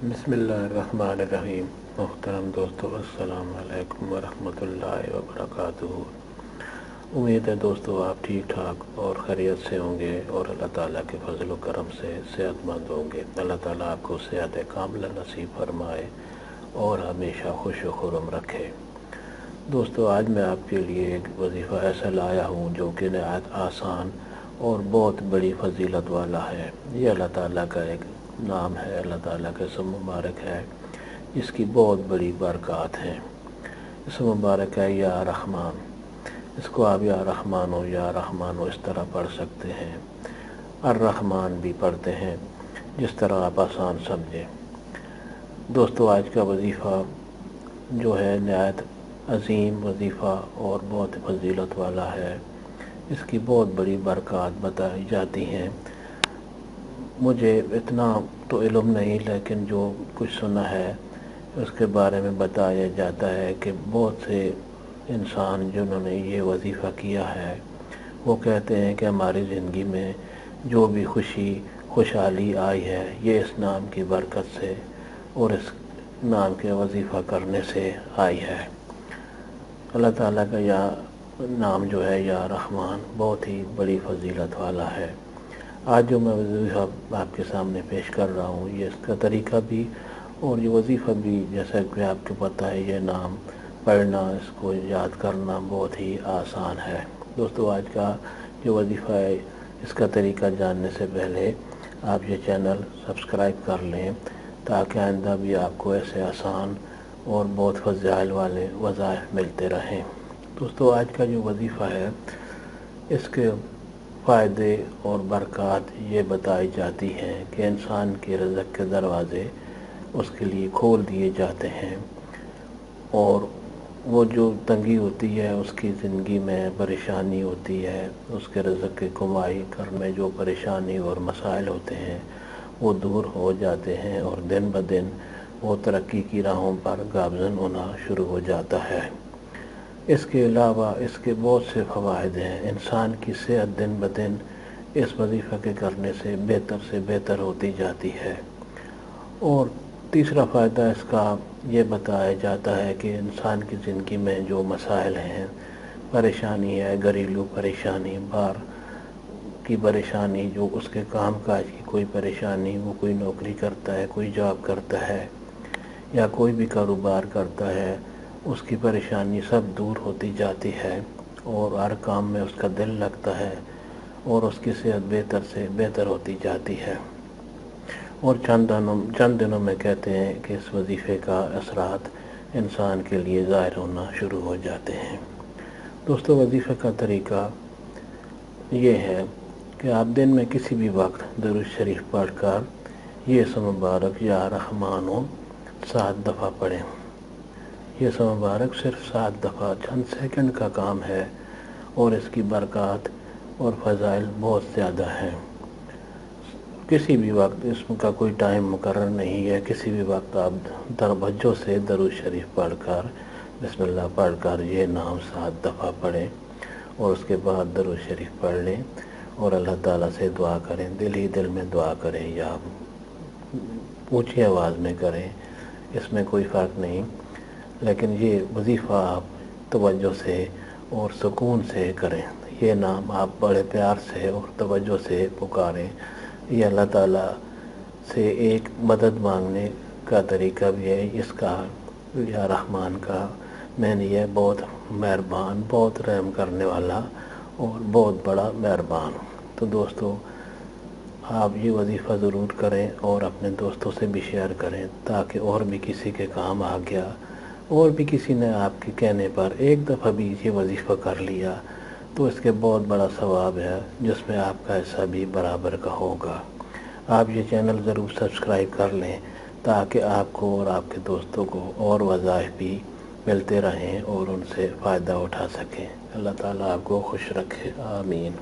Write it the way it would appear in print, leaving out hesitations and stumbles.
بسم اللہ الرحمن الرحیم۔ محترم دوستو، السلام علیکم ورحمۃ اللہ وبرکاتہ۔ امید ہے دوستو آپ ٹھیک ٹھاک اور خیریت سے ہوں گے اور اللہ تعالیٰ کے فضل و کرم سے صحت مند ہوں گے۔ اللہ تعالیٰ آپ کو صحت کاملہ نصیب فرمائے اور ہمیشہ خوش و خرم رکھے۔ دوستو، آج میں آپ کے لیے ایک وظیفہ ایسا لایا ہوں جو کہ نہایت آسان اور بہت بڑی فضیلت والا ہے۔ یہ اللہ تعالیٰ کا ایک نام ہے، اللہ تعالیٰ کا اسم مبارک ہے، اس کی بہت بڑی برکات ہیں۔ اسم مبارک ہے یا رحمان۔ اس کو آپ یا رحمان ہو یا رحمان ہو اس طرح پڑھ سکتے ہیں، الرحمن بھی پڑھتے ہیں، جس طرح آپ آسان سمجھیں۔ دوستو، آج کا وظیفہ جو ہے نہایت عظیم وظیفہ اور بہت فضیلت والا ہے۔ اس کی بہت بڑی برکات بتائی جاتی ہیں۔ مجھے اتنا تو علم نہیں، لیکن جو کچھ سنا ہے اس کے بارے میں بتایا جاتا ہے کہ بہت سے انسان جنہوں نے یہ وظیفہ کیا ہے وہ کہتے ہیں کہ ہماری زندگی میں جو بھی خوشحالی آئی ہے یہ اس نام کی برکت سے اور اس نام کے وظیفہ کرنے سے آئی ہے۔ اللہ تعالیٰ کا نام جو ہے یا رحمان بہت ہی بڑی فضیلت والا ہے۔ آج جو میں وظیفہ آپ کے سامنے پیش کر رہا ہوں، یہ اس کا طریقہ بھی اور یہ وظیفہ بھی جیسا کہ آپ کو پتہ ہے، یہ نام پڑھنا، اس کو یاد کرنا بہت ہی آسان ہے۔ دوستو، آج کا جو وظیفہ ہے اس کا طریقہ جاننے سے پہلے آپ یہ چینل سبسکرائب کر لیں تاکہ آئندہ بھی آپ کو ایسے آسان اور بہت فضائل والے وظائف ملتے رہیں۔ دوستو، آج کا جو وظیفہ ہے اس کے فائدے اور برکات یہ بتائی جاتی ہیں کہ انسان کے رزق کے دروازے اس کے لیے کھول دیے جاتے ہیں، اور وہ جو تنگی ہوتی ہے اس کی زندگی میں پریشانی ہوتی ہے، اس کے رزق کی کمائی کرنے میں جو پریشانی اور مسائل ہوتے ہیں وہ دور ہو جاتے ہیں، اور دن بدن وہ ترقی کی راہوں پر گامزن ہونا شروع ہو جاتا ہے۔ اس کے علاوہ اس کے بہت سے فوائد ہیں۔ انسان کی صحت دن بدن اس وظیفہ کے کرنے سے بہتر ہوتی جاتی ہے، اور تیسرا فائدہ اس کا یہ بتایا جاتا ہے کہ انسان کی زندگی میں جو مسائل ہیں، پریشانی ہے، گھریلو پریشانی، باہر کی پریشانی، جو اس کے کام کاج کی کوئی پریشانی، وہ کوئی نوکری کرتا ہے، کوئی جاب کرتا ہے یا کوئی بھی کاروبار کرتا ہے، اس کی پریشانی سب دور ہوتی جاتی ہے اور ہر کام میں اس کا دل لگتا ہے اور اس کی صحت بہتر سے بہتر ہوتی جاتی ہے۔ اور چند دنوں میں کہتے ہیں کہ اس وظیفے کا اثرات انسان کے لیے ظاہر ہونا شروع ہو جاتے ہیں۔ دوستو، وظیفے کا طریقہ یہ ہے کہ آپ دن میں کسی بھی وقت درود شریف پڑھ کر یہ اسم مبارک یا رحمان 7 دفعہ پڑھیں۔ یہ اسم مبارک صرف 7 دفعہ، چند سیکنڈ کا کام ہے، اور اس کی برکات اور فضائل بہت زیادہ ہیں۔ کسی بھی وقت اس کا کوئی ٹائم مقرر نہیں ہے، کسی بھی وقت آپ توجہ سے درود شریف پڑھ کر بسم اللہ پڑھ کر یہ نام 7 دفعہ پڑھیں، اور اس کے بعد درود شریف پڑھ لیں اور اللہ تعالیٰ سے دعا کریں، دل ہی دل میں دعا کریں یا اونچی آواز میں کریں، اس میں کوئی فرق نہیں، لیکن یہ وظیفہ آپ توجہ سے اور سکون سے کریں۔ یہ نام آپ بڑے پیار سے اور توجہ سے پکاریں۔ یہ اللہ تعالیٰ سے ایک مدد مانگنے کا طریقہ بھی ہے اس کا یا رحمان کا، میں نے یہ بہت مہربان، بہت رحم کرنے والا اور بہت بڑا مہربان۔ تو دوستو، آپ یہ وظیفہ ضرور کریں اور اپنے دوستوں سے بھی شیئر کریں تاکہ اور بھی کسی کے کام آ گیا، اور بھی کسی نے آپ کے کہنے پر ایک دفعہ بھی یہ وظیفہ کر لیا تو اس کے بہت بڑا ثواب ہے جس میں آپ کا حصہ بھی برابر کا ہوگا۔ آپ یہ چینل ضرور سبسکرائب کر لیں تاکہ آپ کو اور آپ کے دوستوں کو اور وظائف بھی ملتے رہیں اور ان سے فائدہ اٹھا سکیں۔ اللہ تعالیٰ آپ کو خوش رکھے، آمین۔